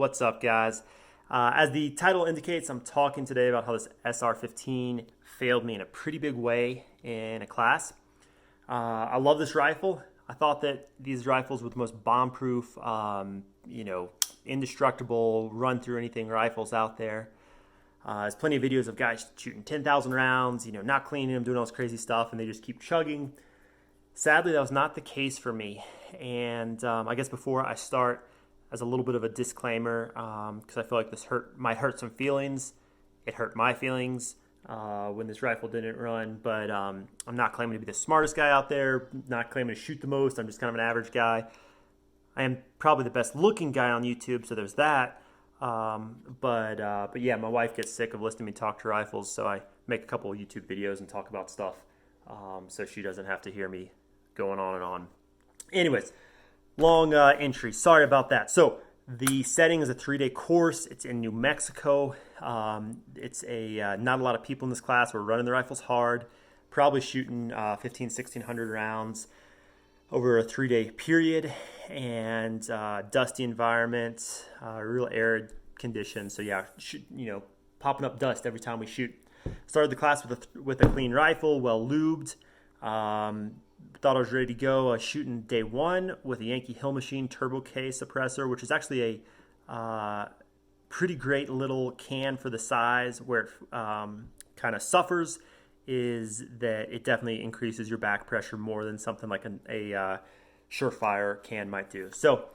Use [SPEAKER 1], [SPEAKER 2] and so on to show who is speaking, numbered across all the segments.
[SPEAKER 1] What's up, guys? As the title indicates, I'm talking today about how this SR15 failed me in a pretty big way in a class. I love this rifle. I thought that these rifles were the most bomb-proof, indestructible, run-through anything rifles out there. There's plenty of videos of guys shooting 10,000 rounds, not cleaning them, doing all this crazy stuff, and they just keep chugging. Sadly, that was not the case for me. And I guess before I start, as a little bit of a disclaimer, because I feel like this might hurt some feelings. It hurt my feelings when this rifle didn't run, but I'm not claiming to be the smartest guy out there, not claiming to shoot the most. I'm just kind of an average guy. I am probably the best looking guy on YouTube, so there's that. But yeah, my wife gets sick of listening to me talk to rifles, so I make a couple of YouTube videos and talk about stuff, so she doesn't have to hear me going on and on. Anyways, long entry. Sorry about that. So the setting is a 3-day course. It's in New Mexico. It's not a lot of people in this class. We're running the rifles hard, probably shooting 1,600 rounds over a 3-day period, and dusty environment, real arid conditions. So yeah, popping up dust every time we shoot. Started the class with a clean rifle, well lubed. Thought I was ready to go. Shooting day one with a Yankee Hill Machine Turbo K suppressor, which is actually a pretty great little can for the size. Where it kind of suffers is that it definitely increases your back pressure more than something like a Surefire can might do. So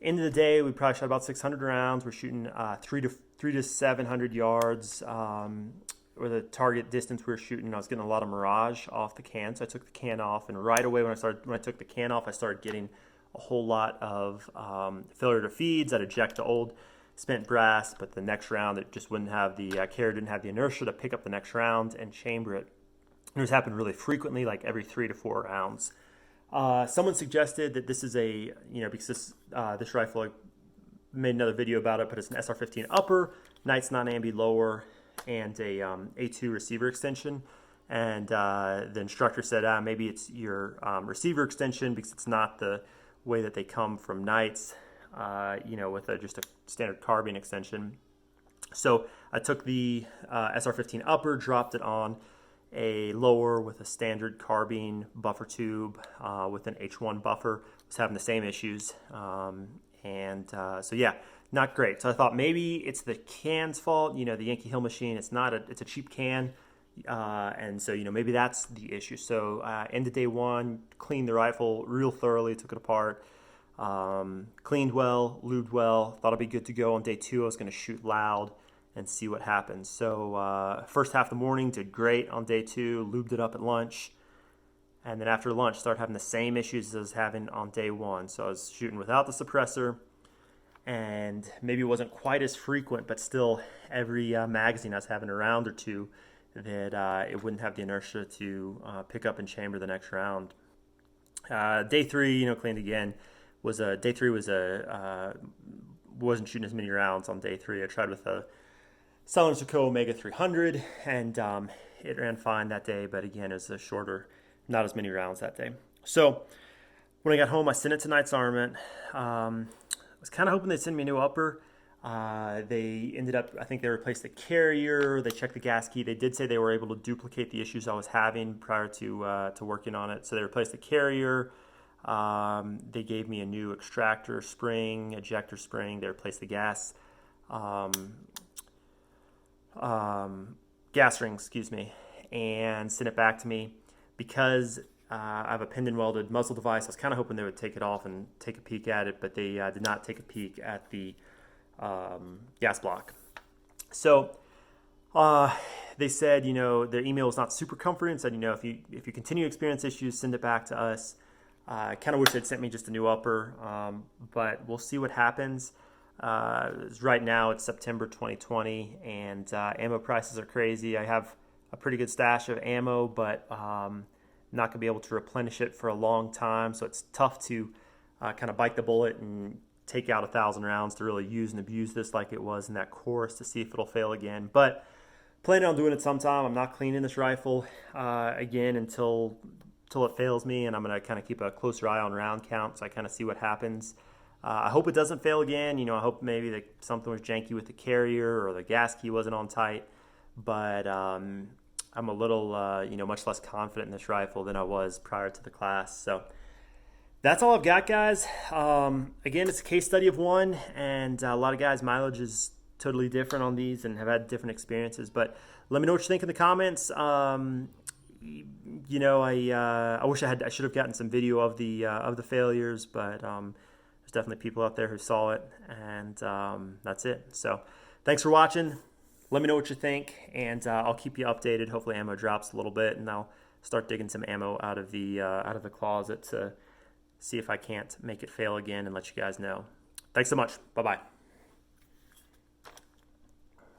[SPEAKER 1] end of the day, we probably shot about 600 rounds. We're shooting 300 to 700 yards. Or the target distance we were shooting, I was getting a lot of mirage off the can, so I took the can off, and right away when I took the can off, I started getting a whole lot of failure to feeds. I'd eject the old spent brass, but the next round it just wouldn't have the carrier didn't have the inertia to pick up the next round and chamber it. And this happened really frequently, like every 3 to 4 rounds. Someone suggested that this is because this rifle, I made another video about it, but it's an SR15 upper, Knights non-ambi lower, and a A2 receiver extension. And the instructor said, maybe it's your receiver extension because it's not the way that they come from Knights, with just a standard carbine extension. So I took the SR15 upper, dropped it on a lower with a standard carbine buffer tube with an H1 buffer. Was having the same issues. So yeah, not great. So I thought maybe it's the can's fault, the Yankee Hill Machine. It's a cheap can. And so, maybe that's the issue. So end of day one, cleaned the rifle real thoroughly, took it apart, cleaned well, lubed well, thought I'd be good to go. On day two, I was going to shoot loud and see what happens. So first half of the morning did great on day two, lubed it up at lunch. And then after lunch, started having the same issues as I was having on day one. So I was shooting without the suppressor, and maybe it wasn't quite as frequent, but still every magazine I was having a round or two that it wouldn't have the inertia to pick up and chamber the next round. Day three, cleaned again. Wasn't shooting as many rounds on day three. I tried with a Silencer Co Omega 300, and it ran fine that day, but again, it was a shorter, not as many rounds that day. So when I got home, I sent it to Knights Armament. I was kind of hoping they'd send me a new upper. They ended up, I think they replaced the carrier. They checked the gas key. They did say they were able to duplicate the issues I was having prior to working on it. So they replaced the carrier. They gave me a new extractor spring, ejector spring. They replaced the gas ring, and sent it back to me. Because I have a pinned and welded muzzle device, I was kind of hoping they would take it off and take a peek at it, but they did not take a peek at the gas block. So they said, their email was not super comforting. Said, if you continue to experience issues, send it back to us. I kind of wish they'd sent me just a new upper, but we'll see what happens. Right now it's September 2020, and ammo prices are crazy. I have a pretty good stash of ammo, but not going to be able to replenish it for a long time, so it's tough to kind of bite the bullet and take out 1,000 rounds to really use and abuse this like it was in that course to see if it'll fail again. But planning on doing it sometime. I'm not cleaning this rifle again until it fails me, and I'm going to kind of keep a closer eye on round count so I kind of see what happens. I hope it doesn't fail again. I hope maybe that something was janky with the carrier or the gas key wasn't on tight. But I'm a little, much less confident in this rifle than I was prior to the class. So that's all I've got, guys. Again, it's a case study of one, and a lot of guys' mileage is totally different on these and have had different experiences. But let me know what you think in the comments. I wish I should have gotten some video of the failures, but there's definitely people out there who saw it, and that's it. So thanks for watching. Let me know what you think, and I'll keep you updated. Hopefully ammo drops a little bit, and I'll start digging some ammo out of the closet to see if I can't make it fail again and let you guys know. Thanks so much. Bye-bye.